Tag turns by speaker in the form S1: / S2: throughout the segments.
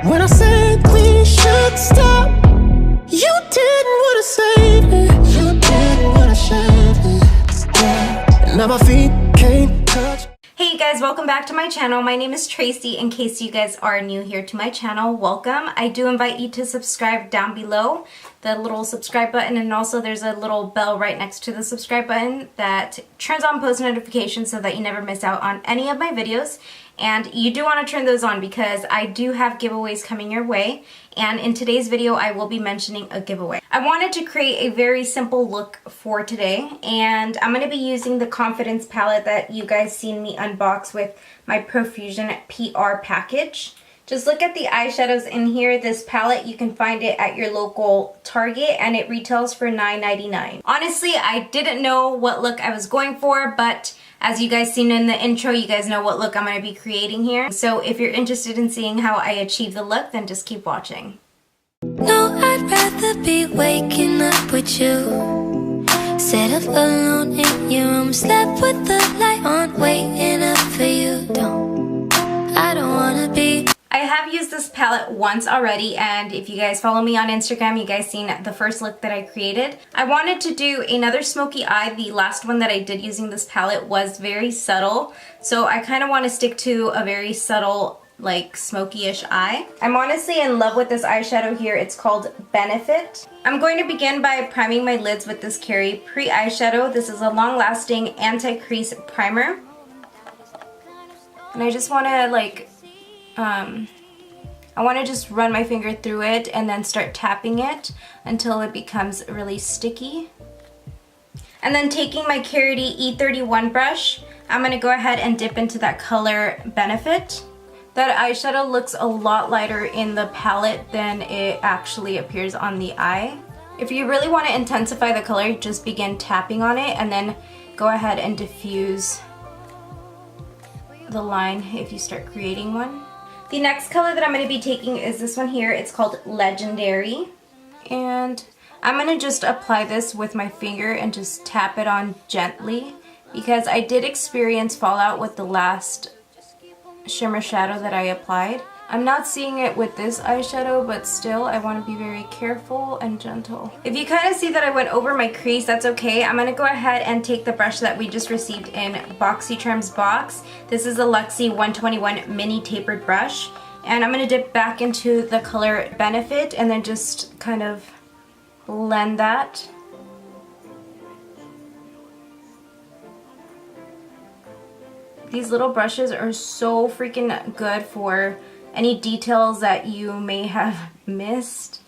S1: When I said we should stop, you didn't want to save me. You didn't want to shave me. Yeah. Now my feet can't touch.
S2: Hey guys, welcome back to my channel. My name is Tracy. In case you guys are new here to my channel, welcome. I do invite you to subscribe down below, the little subscribe button, and also there's a little bell right next to the subscribe button that turns on post notifications so that you never miss out on any of my videos. And you do want to turn those on because I do have giveaways coming your way, and in today's video I will be mentioning a giveaway. I wanted to create a very simple look for today, and I'm going to be using the Confidence palette that you guys seen me unbox with my Profusion PR package. Just look at the eyeshadows in here. This palette, you can find it at your local Target and it retails for $9.99. Honestly, I didn't know what look I was going for, but as you guys seen in the intro, you guys know what look I'm going to be creating here. So if you're interested in seeing how I achieve the look, then just keep watching.
S3: No, I'd rather be waking up with you. Set up alone in your room, slept with the light on, waiting up for you. I don't wanna be.
S2: I have used this palette once already, and if you guys follow me on Instagram, you guys seen the first look that I created. I wanted to do another smoky eye. The last one that I did using this palette was very subtle, so I kind of want to stick to a very subtle, like smoky-ish eye. I'm honestly in love with this eyeshadow here. It's called Benefit. I'm going to begin by priming my lids with this Carrie Pre-Eyeshadow. This is a long-lasting anti-crease primer. And I just want to like, I want to just run my finger through it and then start tapping it until it becomes really sticky. And then taking my Carrie E31 brush, I'm going to go ahead and dip into that color Benefit. That eyeshadow looks a lot lighter in the palette than it actually appears on the eye. If you really want to intensify the color, just begin tapping on it and then go ahead and diffuse the line if you start creating one. The next color that I'm going to be taking is this one here. It's called Legendary. And I'm going to just apply this with my finger and just tap it on gently because I did experience fallout with the last shimmer shadow that I applied. I'm not seeing it with this eyeshadow, but still I want to be very careful and gentle. If you kind of see that I went over my crease, that's okay. I'm going to go ahead and take the brush that we just received in BOXYCHARM's box. This is a Luxie 121 mini tapered brush, and I'm going to dip back into the color Benefit and then just kind of blend that. These little brushes are so freaking good for any details that you may have missed.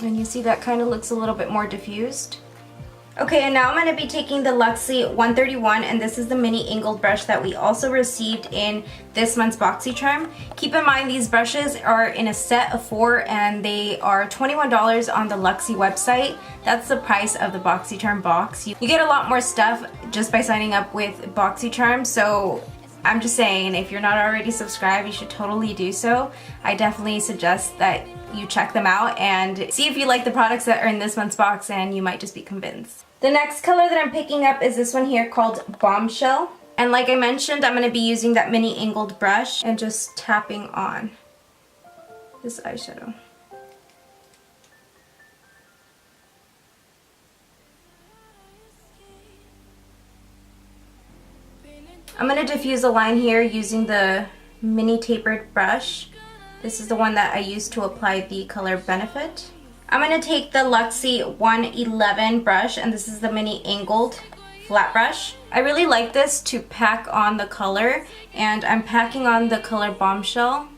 S2: And you see that kind of looks a little bit more diffused. Okay, and now I'm going to be taking the Luxie 131, and this is the mini angled brush that we also received in this month's BOXYCHARM. Keep in mind these brushes are in a set of 4 and they are $21 on the Luxie website. That's the price of the BOXYCHARM box. You get a lot more stuff just by signing up with BOXYCHARM, so I'm just saying, if you're not already subscribed, you should totally do so. I definitely suggest that you check them out and see if you like the products that are in this month's box, and you might just be convinced. The next color that I'm picking up is this one here called Bombshell. And like I mentioned, I'm going to be using that mini angled brush and just tapping on this eyeshadow. I'm going to diffuse a line here using the mini tapered brush. This is the one that I used to apply the color Benefit. I'm going to take the Luxie 111 brush, and this is the mini angled flat brush. I really like this to pack on the color, and I'm packing on the color Bombshell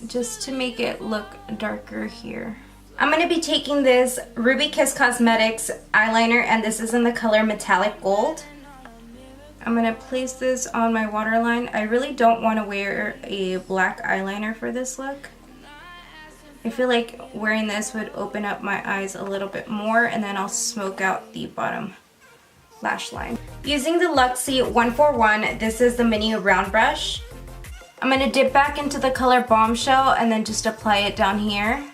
S2: just to make it look darker here. I'm going to be taking this Ruby Kiss Cosmetics eyeliner, and this is in the color Metallic Gold. I'm going to place this on my waterline. I really don't want to wear a black eyeliner for this look. I feel like wearing this would open up my eyes a little bit more, and then I'll smoke out the bottom lash line. Using the Luxie 141, this is the mini round brush. I'm going to dip back into the color Bombshell and then just apply it down here.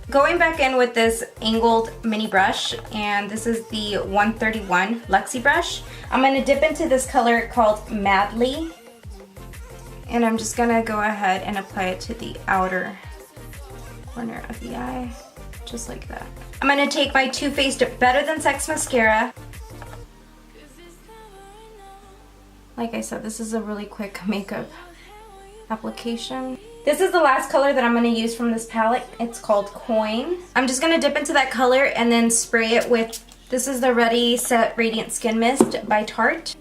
S2: Going back in with this angled mini brush, and this is the 131 Luxie brush. I'm going to dip into this color called Madly. And I'm just gonna go ahead and apply it to the outer corner of the eye, just like that. I'm gonna take my Too Faced Better Than Sex mascara. Like I said, this is a really quick makeup application. This is the last color that I'm going to use from this palette. It's called Coin. I'm just going to dip into that color and then spray it with, this is the Ready Set Radiant Skin Mist by Tarte.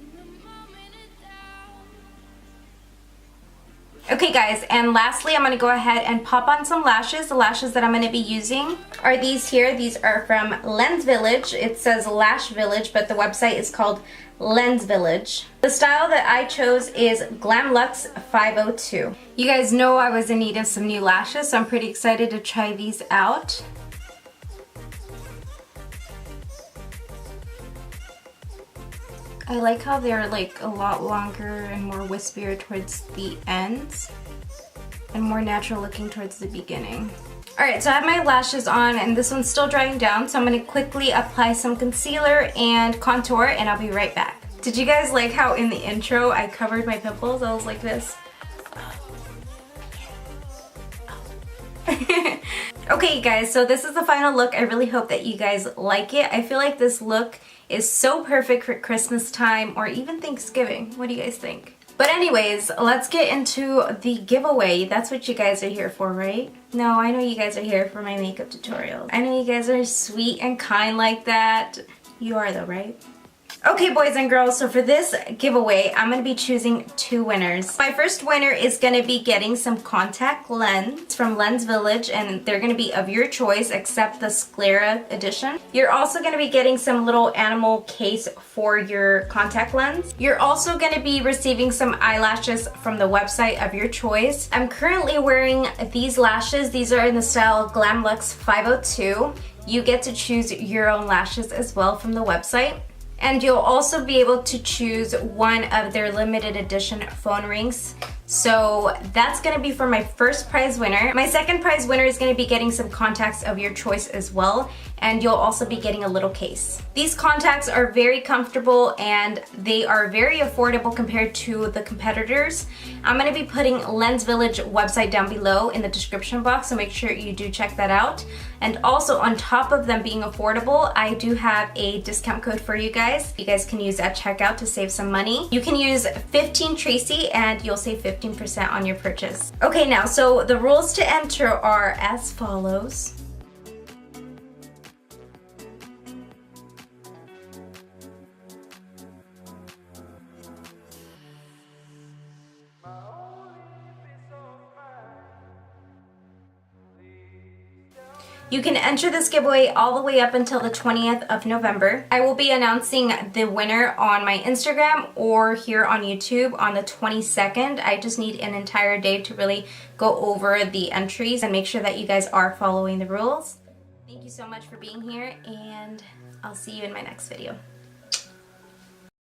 S2: Okay guys, and lastly I'm going to go ahead and pop on some lashes. The lashes that I'm going to be using are these here. These are from Lens Village. It says Lash Village, but the website is called Lens Village. The style that I chose is Glam Luxe 502. You guys know I was in need of some new lashes, so I'm pretty excited to try these out. I like how they're like a lot longer and more wispier towards the ends and more natural looking towards the beginning. Alright, so I have my lashes on and this one's still drying down, so I'm going to quickly apply some concealer and contour and I'll be right back. Did you guys like how in the intro I covered my pimples? I was like this. Okay guys, so this is the final look. I really hope that you guys like it. I feel like this look is so perfect for Christmas time or even Thanksgiving. What do you guys think? But anyways, let's get into the giveaway. That's what you guys are here for, right? No, I know you guys are here for my makeup tutorials. I know you guys are sweet and kind like that. You are though, right? Okay boys and girls, so for this giveaway, I'm going to be choosing 2 winners. My first winner is going to be getting some contact lens from Lens Village, and they're going to be of your choice except the Sclera edition. You're also going to be getting some little animal case for your contact lens. You're also going to be receiving some eyelashes from the website of your choice. I'm currently wearing these lashes. These are in the style Glam Luxe 502. You get to choose your own lashes as well from the website. And you'll also be able to choose one of their limited edition phone rings. So that's gonna be for my first prize winner. My second prize winner is gonna be getting some contacts of your choice as well, and you'll also be getting a little case. These contacts are very comfortable and they are very affordable compared to the competitors. I'm gonna be putting Lens Village website down below in the description box, so make sure you do check that out. And also on top of them being affordable, I do have a discount code for you guys. You guys can use at checkout to save some money. You can use 15 Tracey and you'll save 15% on your purchase. Okay, now, so the rules to enter are as follows. You can enter this giveaway all the way up until the 20th of November. I will be announcing the winner on my Instagram or here on YouTube on the 22nd. I just need an entire day to really go over the entries and make sure that you guys are following the rules. Thank you so much for being here, and I'll see you in my next video.